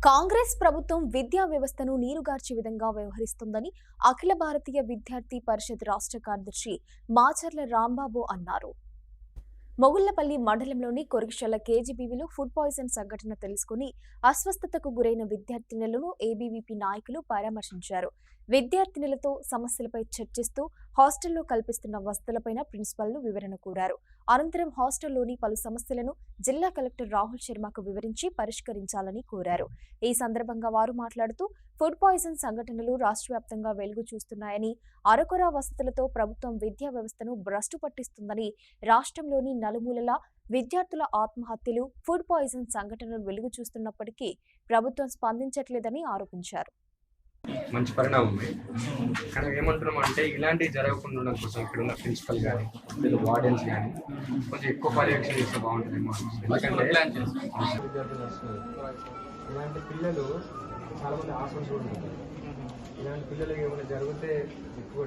కాంగ్రెస్ ప్రభుత్వం విద్యా వ్యవస్థను నీరుగార్చే విధంగా వ్యవహరిస్తోందని అఖిల భారతీయ విద్యార్థి పరిషత్ రాష్ట్ర కార్యదర్శి మాచర్ల రాంబాబు అన్నారు. మొగుళ్లపల్లి మండలంలోని కొరిగిశెల్ల కేజీబీవీలో ఫుడ్ పాయిజన్ సంఘటన తెలుసుకుని అస్వస్థతకు గురైన విద్యార్థినులను ఏబీవీపీ నాయకులు పరామర్శించారు. విద్యార్థినులతో సమస్యలపై చర్చిస్తూ హాస్టల్లో కల్పిస్తున్న వసతులపై ప్రిన్సిపల్ను వివరణ కోరారు. అనంతరం హాస్టల్లోని పలు సమస్యలను జిల్లా కలెక్టర్ రాహుల్ శర్మకు వివరించి పరిష్కరించాలని కోరారు. ఈ సందర్భంగా వారు మాట్లాడుతూ ఫుడ్ పాయిజన్ సంఘటనలు రాష్ట్ర వ్యాప్తంగా వెలుగు చూస్తున్నాయని, అరకొర వసతులతో ప్రభుత్వం విద్యా వ్యవస్థను భ్రష్టు పట్టిస్తుందని, రాష్ట్రంలోని నలుమూలలా విద్యార్థుల ఆత్మహత్యలు, ఫుడ్ పాయిజన్ సంఘటనలు వెలుగు చూస్తున్నప్పటికీ ప్రభుత్వం స్పందించట్లేదని ఆరోపించారు. మంచి పరిణామమే. కానీ ఏమంటున్నాం అంటే ఇలాంటివి జరగకుండా ఉండడం కోసం ఇక్కడ ఉన్న ప్రిన్సిపల్ కానీ లేదా వార్డెన్స్ కానీ కొంచెం ఎక్కువ పర్యవేక్షణ చేస్తే బాగుంటుందేమో. ఎందుకంటే ఇలాంటి పిల్లలు చాలా మంది హాస్టల్స్ కూడా ఉంటారు. ఇలాంటి పిల్లలకి ఏమైనా జరిగితే ఎక్కువ